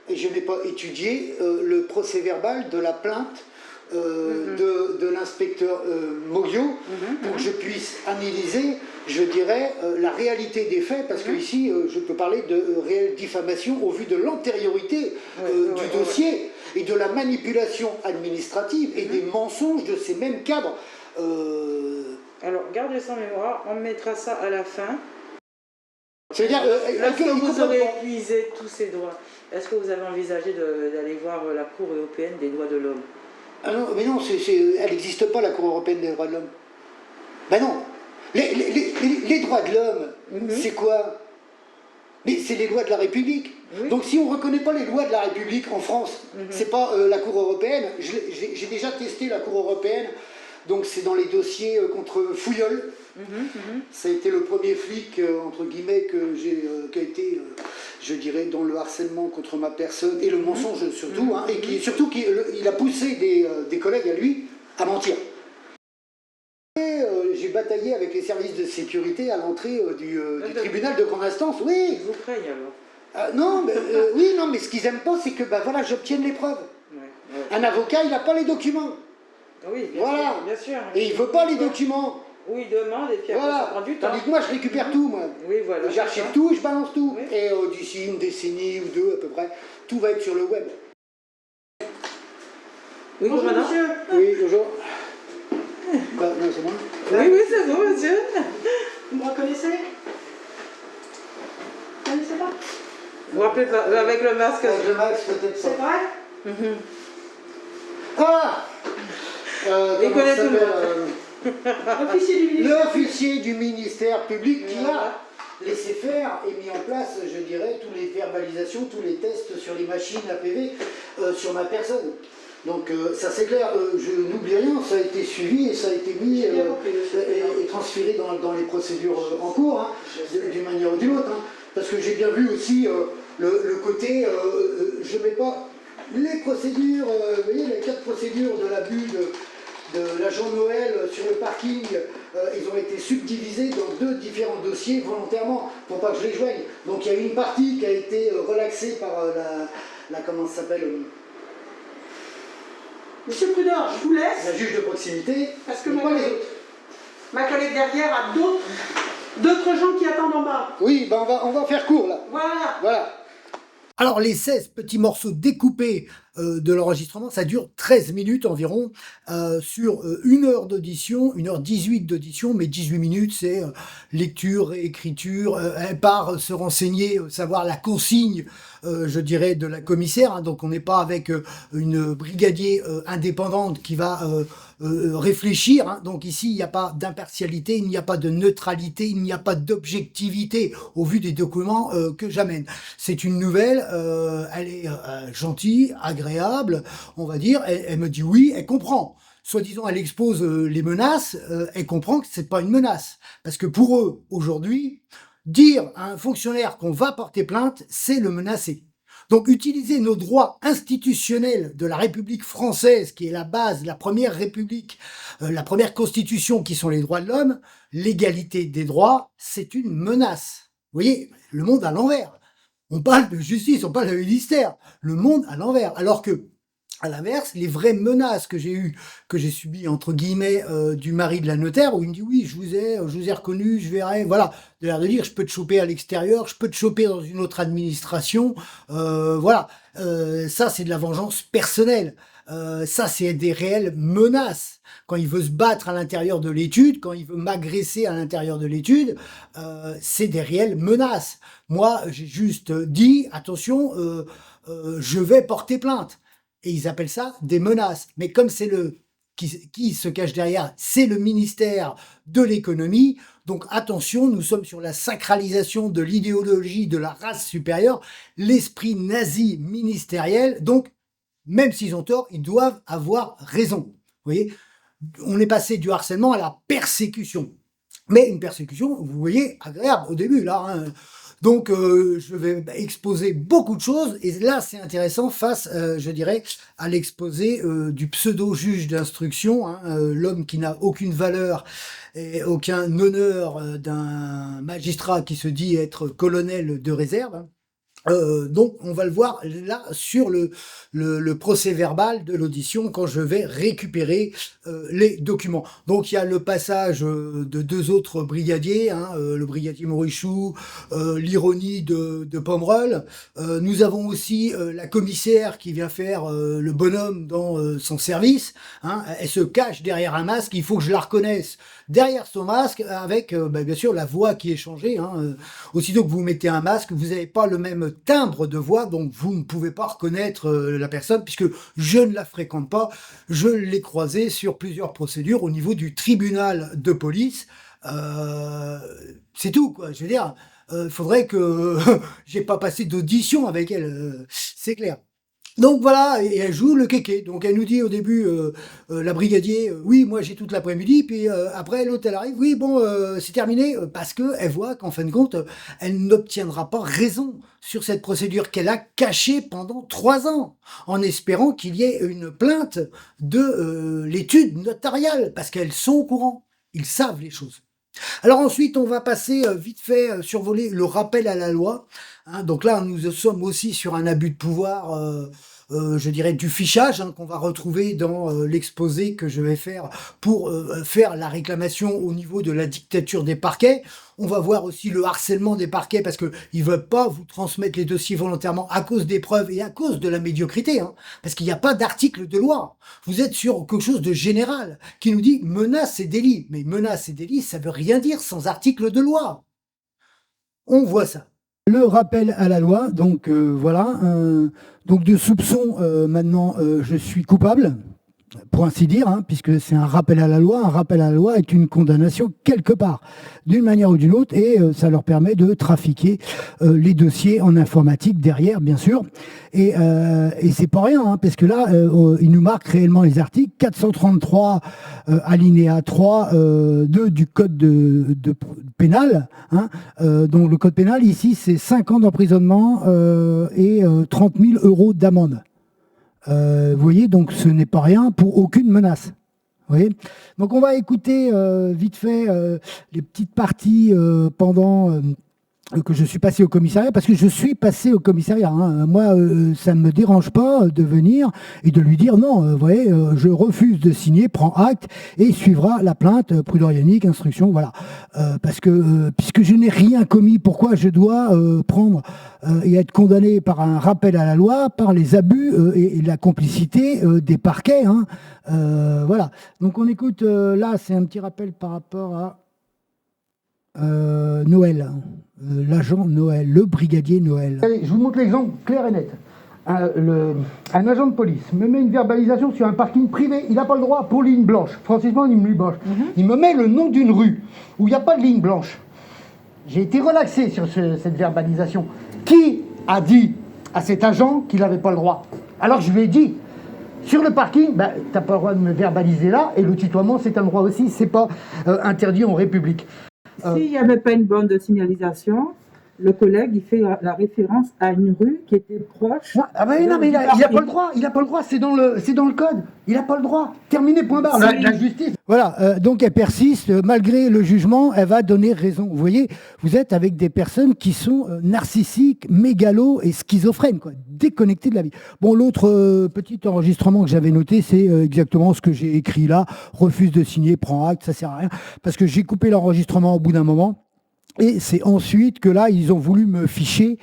et je n'ai pas étudié le procès-verbal de la plainte de l'inspecteur Moguio pour que je puisse analyser, je dirais, la réalité des faits, parce que ici, je peux parler de réelle diffamation au vu de l'antériorité du dossier et de la manipulation administrative et des mensonges de ces mêmes cadres. Alors, gardez ça en mémoire, on mettra ça à la fin. C'est-à-dire, lorsque vous aurez épuisé tous ces droits, est-ce que vous avez envisagé d'aller voir la Cour européenne des droits de l'homme? Ah non, mais non, elle n'existe pas, la Cour européenne des droits de l'homme. Ben non. Les droits de l'homme, c'est quoi? Mais c'est les lois de la République. Oui. Donc si on ne reconnaît pas les lois de la République en France, c'est pas la Cour européenne. J'ai déjà testé la Cour européenne, donc c'est dans les dossiers contre Fouillol. Ça a été le premier flic, entre guillemets, qui a été, je dirais, dans le harcèlement contre ma personne, et le mensonge surtout, et qui surtout il a poussé des collègues à lui à mentir. J'ai bataillé avec les services de sécurité à l'entrée du tribunal de grande instance, oui. Ils vous craignent alors? Non, mais, oui, non, mais ce qu'ils n'aiment pas, c'est que voilà, j'obtienne les preuves. Un avocat, il n'a pas les documents. Oui, bien sûr. Et il ne veut pas les documents. Oui, il demande, et puis après ça prend du temps. Tandis que moi, je récupère tout, moi. Oui, voilà. J'archive tout, je balance tout. Oui. Et d'ici une décennie ou deux, à peu près, tout va être sur le web. Oui, bonjour, monsieur. Oui, bonjour. Non, c'est moi. Oui, c'est vous, monsieur. Vous me reconnaissez? Vous ne connaissez pas? Vous vous rappelez pas, avec le masque? Avec le masque, peut-être pas. C'est vrai? Ah il connaît tout le monde. L'officier du ministère. L'officier du ministère public laissé faire et mis en place, je dirais, toutes les verbalisations, tous les tests sur les machines APV sur ma personne. Donc ça c'est clair, je n'oublie rien, ça a été suivi et ça a été mis et transféré dans les procédures en cours, hein, d'une manière ou d'une autre. Hein. Parce que j'ai bien vu aussi le côté, je ne mets pas les procédures, vous voyez, les 4 procédures de l'abus de l'agent Noël sur le parking, ils ont été subdivisés dans 2 différents dossiers volontairement, pour pas que je les joigne. Donc il y a une partie qui a été relaxée par la comment ça s'appelle Monsieur Prudor, je vous laisse. la juge de proximité, Parce que mais pas les autres. ma collègue derrière a d'autres gens qui attendent en bas. Oui, ben on va faire court là. Voilà. Voilà. Alors les 16 petits morceaux découpés de l'enregistrement, ça dure 13 minutes environ sur 1 heure d'audition, 1h18 d'audition, mais 18 minutes c'est lecture, écriture, elle part se renseigner, savoir la consigne, je dirais, de la commissaire, hein, donc on n'est pas avec une brigadier indépendante qui va réfléchir, hein. Donc ici il n'y a pas d'impartialité, il n'y a pas de neutralité, il n'y a pas d'objectivité au vu des documents que j'amène. C'est une nouvelle, elle est gentille, agréable, on va dire, elle me dit oui, elle comprend. Soi-disant, elle expose les menaces, elle comprend que c'est pas une menace. Parce que pour eux, aujourd'hui, dire à un fonctionnaire qu'on va porter plainte, c'est le menacer. Donc utiliser nos droits institutionnels de la République française, qui est la base, la première République, la première constitution, qui sont les droits de l'homme, l'égalité des droits, c'est une menace. Vous voyez, le monde à l'envers. On parle de justice, on parle de ministère. Le monde à l'envers. Alors que, à l'inverse, les vraies menaces que j'ai subies, entre guillemets, du mari de la notaire, où il me dit oui, je vous ai reconnu, je verrai, voilà, de l'air de dire, je peux te choper à l'extérieur, je peux te choper dans une autre administration, voilà, ça c'est de la vengeance personnelle, ça c'est des réelles menaces. Quand il veut se battre à l'intérieur de l'étude, quand il veut m'agresser à l'intérieur de l'étude, c'est des réelles menaces. Moi, j'ai juste dit, attention, je vais porter plainte. Et ils appellent ça des menaces. Mais comme c'est qui se cache derrière, c'est le ministère de l'économie. Donc attention, nous sommes sur la sacralisation de l'idéologie de la race supérieure, l'esprit nazi ministériel. Donc, même s'ils ont tort, ils doivent avoir raison. Vous voyez, on est passé du harcèlement à la persécution. Mais une persécution, vous voyez, agréable au début, là, hein. Donc, je vais exposer beaucoup de choses, et là, c'est intéressant face, je dirais, à l'exposé du pseudo-juge d'instruction, hein, l'homme qui n'a aucune valeur et aucun honneur d'un magistrat qui se dit être colonel de réserve, hein. Donc, on va le voir là sur le procès verbal de l'audition quand je vais récupérer les documents. Donc, il y a le passage de 2 autres brigadiers, hein, le brigadier Morichou, l'ironie de Pomerol. Nous avons aussi la commissaire qui vient faire le bonhomme dans son service, hein. Elle se cache derrière un masque, il faut que je la reconnaisse derrière son masque avec, bien sûr, la voix qui est changée, hein. Aussitôt que vous mettez un masque, vous n'avez pas le même timbre de voix, donc vous ne pouvez pas reconnaître la personne, puisque je ne la fréquente pas. Je l'ai croisée sur plusieurs procédures au niveau du tribunal de police. C'est tout, quoi. Je veux dire, il faudrait que j'ai pas passé d'audition avec elle, c'est clair. Donc voilà, et elle joue le kéké. Donc elle nous dit au début, la brigadier, oui, moi j'ai toute l'après-midi, puis après l'autre elle arrive, oui, bon, c'est terminé, parce que elle voit qu'en fin de compte, elle n'obtiendra pas raison sur cette procédure qu'elle a cachée pendant 3 ans, en espérant qu'il y ait une plainte de l'étude notariale, parce qu'elles sont au courant, ils savent les choses. Alors ensuite, on va passer vite fait survoler le rappel à la loi, hein. Donc là, nous sommes aussi sur un abus de pouvoir, je dirais du fichage, hein, qu'on va retrouver dans l'exposé que je vais faire pour faire la réclamation au niveau de la dictature des parquets. On va voir aussi le harcèlement des parquets parce que ils veulent pas vous transmettre les dossiers volontairement à cause des preuves et à cause de la médiocrité, hein, parce qu'il n'y a pas d'article de loi. Vous êtes sur quelque chose de général qui nous dit menace et délit. Mais menace et délit, ça veut rien dire sans article de loi. On voit ça. Le rappel à la loi, donc voilà, donc de soupçon, maintenant je suis coupable. pour ainsi dire, hein, puisque c'est un rappel à la loi. Un rappel à la loi est une condamnation quelque part, d'une manière ou d'une autre, et ça leur permet de trafiquer les dossiers en informatique derrière, bien sûr. Et c'est pas rien, hein, parce que là, il nous marque réellement les articles 433 alinéa 3 2 du code de pénal. Hein, donc le code pénal, ici, c'est 5 ans d'emprisonnement et 30 000 € d'amende. Vous voyez, donc ce n'est pas rien pour aucune menace. Vous voyez, donc on va écouter vite fait les petites parties pendant que je suis passé au commissariat, parce que je suis passé au commissariat. Hein. Moi, ça ne me dérange pas de venir et de lui dire non, vous voyez, je refuse de signer, prends acte et suivra la plainte prud'horianique, instruction, voilà. Parce que puisque je n'ai rien commis, pourquoi je dois prendre et être condamné par un rappel à la loi, par les abus et la complicité des parquets, hein. Voilà. Donc on écoute, là, c'est un petit rappel par rapport à Noël, l'agent Noël, le brigadier Noël. Allez, je vous montre l'exemple clair et net. Un agent de police me met une verbalisation sur un parking privé, il n'a pas le droit pour ligne blanche. Franchement, il me lui blanche. Il me met le nom d'une rue où il n'y a pas de ligne blanche. J'ai été relaxé sur cette verbalisation. Qui a dit à cet agent qu'il n'avait pas le droit? Alors je lui ai dit, sur le parking, ben, tu n'as pas le droit de me verbaliser là, et le tutoiement c'est un droit aussi, c'est pas interdit en République. S'il n'y avait pas une bande de signalisation, le collègue il fait la référence à une rue qui était proche. Ah ben non, mais il n'a pas le droit, il n'a pas le droit, c'est dans le code, il n'a pas le droit. Terminé, point barre, la justice. Voilà, donc elle persiste, malgré le jugement, elle va donner raison. Vous voyez, vous êtes avec des personnes qui sont narcissiques, mégalos et schizophrènes, quoi, déconnectées de la vie. Bon, l'autre petit enregistrement que j'avais noté, c'est exactement ce que j'ai écrit là, refuse de signer, prend acte, ça sert à rien, parce que j'ai coupé l'enregistrement au bout d'un moment. Et c'est ensuite que là, ils ont voulu me ficher,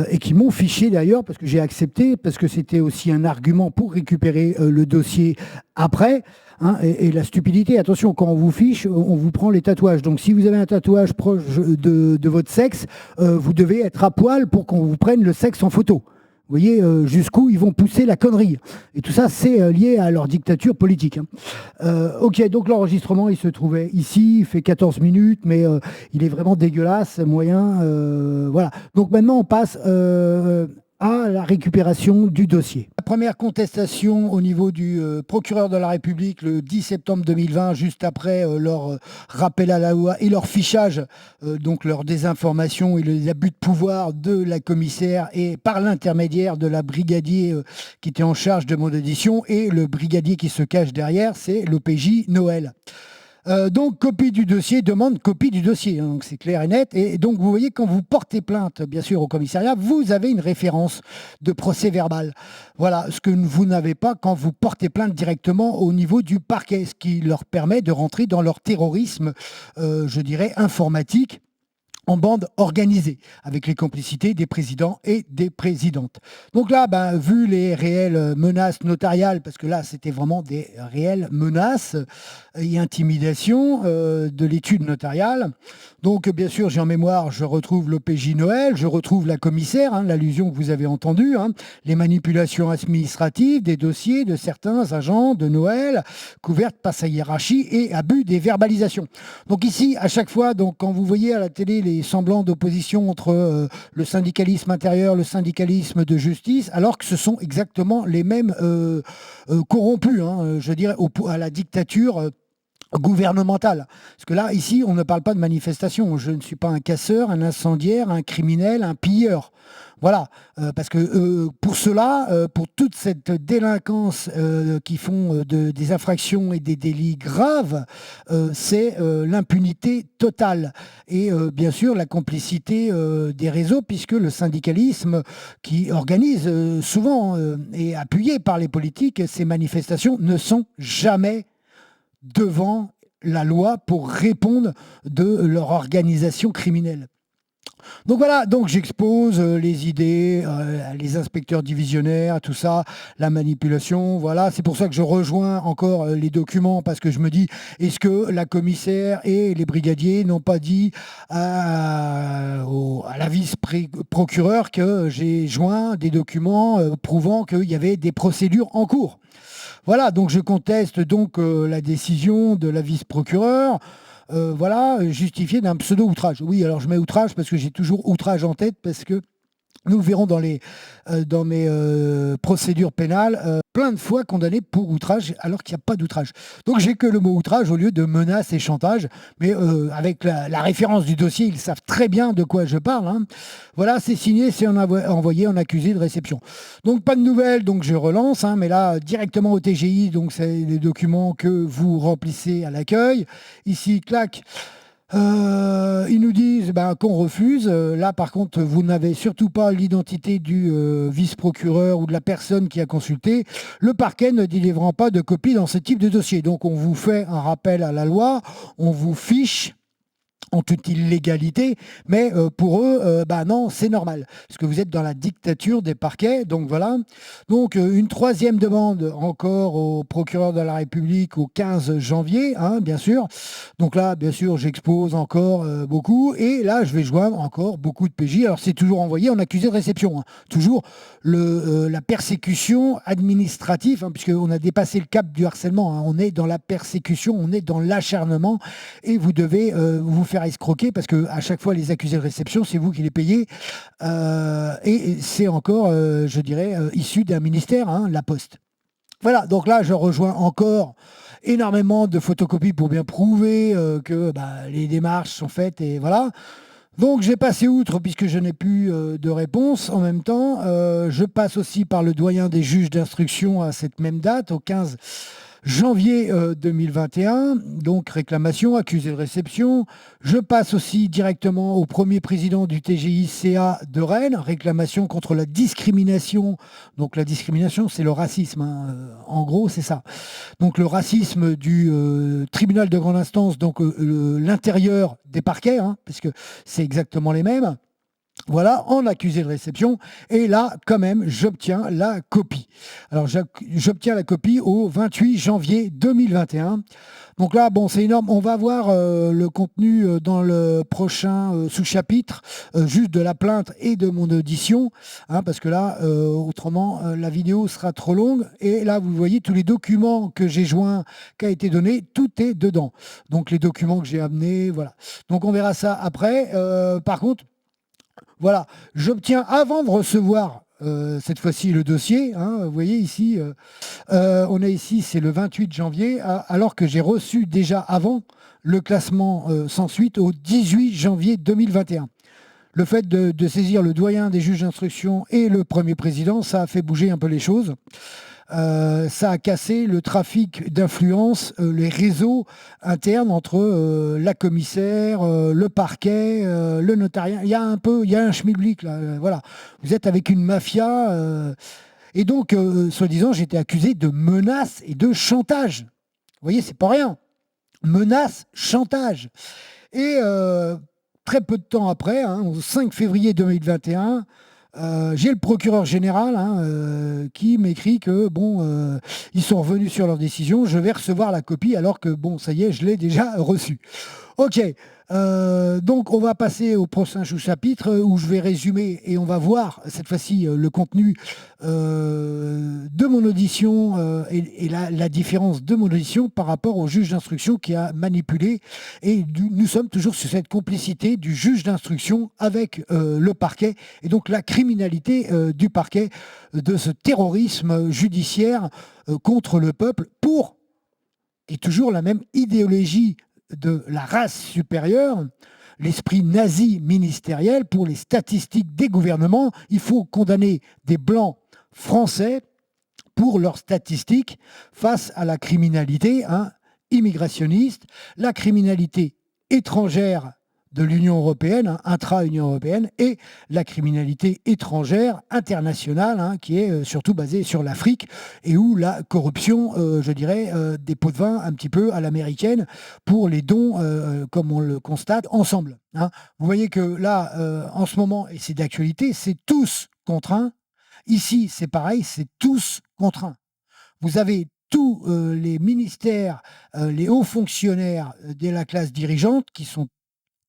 et qu'ils m'ont fiché d'ailleurs, parce que j'ai accepté, parce que c'était aussi un argument pour récupérer le dossier après. Hein, et la stupidité, attention, quand on vous fiche, on vous prend les tatouages. Donc si vous avez un tatouage proche de votre sexe, vous devez être à poil pour qu'on vous prenne le sexe en photo. Vous voyez jusqu'où ils vont pousser la connerie. Et tout ça, c'est lié à leur dictature politique. Hein. Ok, donc l'enregistrement, il se trouvait ici, il fait 14 minutes, mais il est vraiment dégueulasse, moyen. Voilà. Donc maintenant, on passe à la récupération du dossier. La première contestation au niveau du procureur de la République le 10 septembre 2020, juste après leur rappel à la loi et leur fichage, donc leur désinformation et les abus de pouvoir de la commissaire et par l'intermédiaire de la brigadier qui était en charge de mon audition, et le brigadier qui se cache derrière, c'est l'OPJ Noël. Donc, copie du dossier, demande copie du dossier, hein, donc c'est clair et net. Et donc, vous voyez, quand vous portez plainte, bien sûr, au commissariat, vous avez une référence de procès verbal. Voilà, ce que vous n'avez pas quand vous portez plainte directement au niveau du parquet, ce qui leur permet de rentrer dans leur terrorisme, je dirais, informatique, en bande organisée, avec les complicités des présidents et des présidentes. Donc là, vu les réelles menaces notariales, parce que là, c'était vraiment des réelles menaces et intimidations de l'étude notariale. Donc, bien sûr, j'ai en mémoire, je retrouve l'OPJ Noël, je retrouve la commissaire, hein, l'allusion que vous avez entendue, hein, les manipulations administratives des dossiers de certains agents de Noël, couvertes par sa hiérarchie et abus des verbalisations. Donc ici, à chaque fois, donc, quand vous voyez à la télé les semblants d'opposition entre le syndicalisme intérieur, le syndicalisme de justice, alors que ce sont exactement les mêmes corrompus, hein, je dirais, à la dictature gouvernementale. Parce que là, ici, on ne parle pas de manifestation. Je ne suis pas un casseur, un incendiaire, un criminel, un pilleur. Voilà, parce que pour cela, pour toute cette délinquance qui font des infractions et des délits graves, c'est l'impunité totale. Et bien sûr, la complicité des réseaux, puisque le syndicalisme qui organise souvent et appuyé par les politiques, ces manifestations ne sont jamais devant la loi pour répondre de leur organisation criminelle. Donc voilà, donc j'expose les idées, les inspecteurs divisionnaires, tout ça, la manipulation, voilà. C'est pour ça que je rejoins encore les documents, parce que je me dis, est-ce que la commissaire et les brigadiers n'ont pas dit à la vice-procureur que j'ai joint des documents prouvant qu'il y avait des procédures en cours ? Voilà, donc je conteste donc la décision de la vice-procureure. Voilà, justifiée d'un pseudo-outrage. Oui, alors je mets outrage parce que j'ai toujours outrage en tête, parce que nous le verrons dans mes procédures pénales, plein de fois condamné pour outrage alors qu'il n'y a pas d'outrage. Donc j'ai que le mot outrage au lieu de menace et chantage, mais avec la référence du dossier, ils savent très bien de quoi je parle, hein. Voilà, c'est signé, c'est envoyé en accusé de réception. Donc pas de nouvelles, donc je relance, hein, mais là directement au TGI, donc c'est les documents que vous remplissez à l'accueil. Ici, clac. Ils nous disent qu'on refuse. Là, par contre, vous n'avez surtout pas l'identité du vice-procureur ou de la personne qui a consulté. Le parquet ne délivrant pas de copie dans ce type de dossier. Donc, on vous fait un rappel à la loi, on vous fiche en toute illégalité, mais pour eux, non, c'est normal, parce que vous êtes dans la dictature des parquets, donc voilà. Donc une troisième demande encore au procureur de la République au 15 janvier, hein, bien sûr. Donc là, bien sûr, j'expose encore beaucoup, et là, je vais joindre encore beaucoup de PJ. Alors c'est toujours envoyé en accusé de réception, hein. Toujours la persécution administrative, hein, puisqu'on a dépassé le cap du harcèlement, hein. On est dans la persécution, on est dans l'acharnement, et vous devez vous faire escroquer, parce que à chaque fois les accusés de réception, c'est vous qui les payez, et c'est encore, je dirais, issu d'un ministère, hein, la Poste. Voilà, donc là je rejoins encore énormément de photocopies pour bien prouver que les démarches sont faites, et voilà. Donc j'ai passé outre puisque je n'ai plus de réponse. En même temps, je passe aussi par le doyen des juges d'instruction à cette même date, au 15 janvier 2021, donc réclamation, accusé de réception. Je passe aussi directement au premier président du TGI-CA de Rennes, réclamation contre la discrimination. Donc la discrimination, c'est le racisme, hein. En gros, c'est ça. Donc le racisme du tribunal de grande instance, donc l'intérieur des parquets, hein, parce que c'est exactement les mêmes. Voilà, en accusé de réception. Et là, quand même, j'obtiens la copie. Alors, j'obtiens la copie au 28 janvier 2021. Donc là, bon, c'est énorme. On va voir le contenu dans le prochain sous-chapitre, juste de la plainte et de mon audition, hein, parce que là, autrement, la vidéo sera trop longue. Et là, vous voyez tous les documents que j'ai joints, qui a été donné, tout est dedans. Donc, les documents que j'ai amenés, voilà. Donc, on verra ça après. Par contre, voilà, j'obtiens avant de recevoir cette fois-ci le dossier, hein, vous voyez ici, on a ici, c'est le 28 janvier, alors que j'ai reçu déjà avant le classement sans suite au 18 janvier 2021. Le fait de saisir le doyen des juges d'instruction et le premier président, ça a fait bouger un peu les choses. Ça a cassé le trafic d'influence, les réseaux internes entre la commissaire, le parquet, le notariat. Il y a un schmilblick là. Voilà, vous êtes avec une mafia, et donc, soi-disant, j'étais accusé de menaces et de chantage. Vous voyez, c'est pas rien. Menaces, chantage. Et très peu de temps après, hein, au 5 février 2021. J'ai le procureur général, hein, qui m'écrit que ils sont revenus sur leur décision, je vais recevoir la copie alors que ça y est, je l'ai déjà reçue. Ok, donc on va passer au prochain chapitre où je vais résumer et on va voir cette fois-ci le contenu de mon audition et la différence de mon audition par rapport au juge d'instruction qui a manipulé. Et nous sommes toujours sur cette complicité du juge d'instruction avec le parquet et donc la criminalité du parquet, de ce terrorisme judiciaire contre le peuple et toujours la même idéologie de la race supérieure, l'esprit nazi ministériel. Pour les statistiques des gouvernements, il faut condamner des blancs français pour leurs statistiques face à la criminalité immigrationniste, la criminalité étrangère de l'Union européenne, intra-Union européenne, et la criminalité étrangère internationale, qui est surtout basée sur l'Afrique, et où la corruption, je dirais, des pots de vin un petit peu à l'américaine pour les dons, comme on le constate ensemble. Vous voyez que là, en ce moment, et c'est d'actualité, c'est tous contre un. Ici, c'est pareil, c'est tous contre un. Vous avez tous les ministères, les hauts fonctionnaires de la classe dirigeante qui sont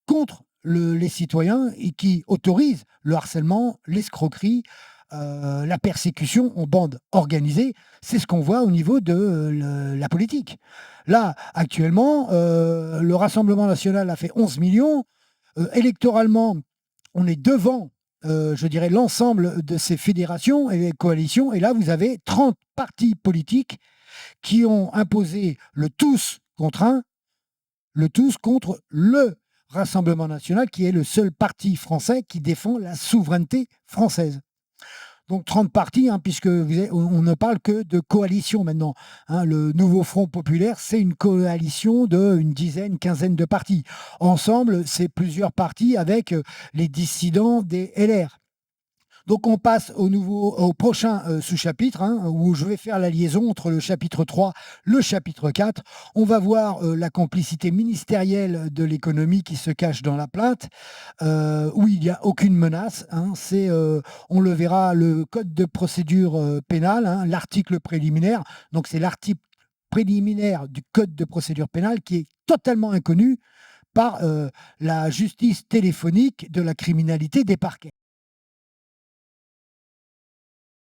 contre les citoyens et qui autorisent le harcèlement, l'escroquerie, la persécution en bande organisée. C'est ce qu'on voit au niveau de la politique. Là, actuellement, le Rassemblement national a fait 11 millions. Électoralement, on est devant, je dirais, l'ensemble de ces fédérations et coalitions. Et là, vous avez 30 partis politiques qui ont imposé le tous contre un, le tous contre le Rassemblement national, qui est le seul parti français qui défend la souveraineté française. Donc 30 partis, hein, puisque on ne parle que de coalition maintenant. Hein. Le nouveau Front populaire, c'est une coalition d'une dizaine, quinzaine de partis. Ensemble, c'est plusieurs partis avec les dissidents des LR. Donc on passe au prochain sous-chapitre, hein, où je vais faire la liaison entre le chapitre 3 et le chapitre 4. On va voir la complicité ministérielle de l'économie qui se cache dans la plainte, où il n'y a aucune menace. Hein, on le verra, le code de procédure pénale, hein, l'article préliminaire. Donc c'est l'article préliminaire du code de procédure pénale qui est totalement inconnu par la justice téléphonique de la criminalité des parquets.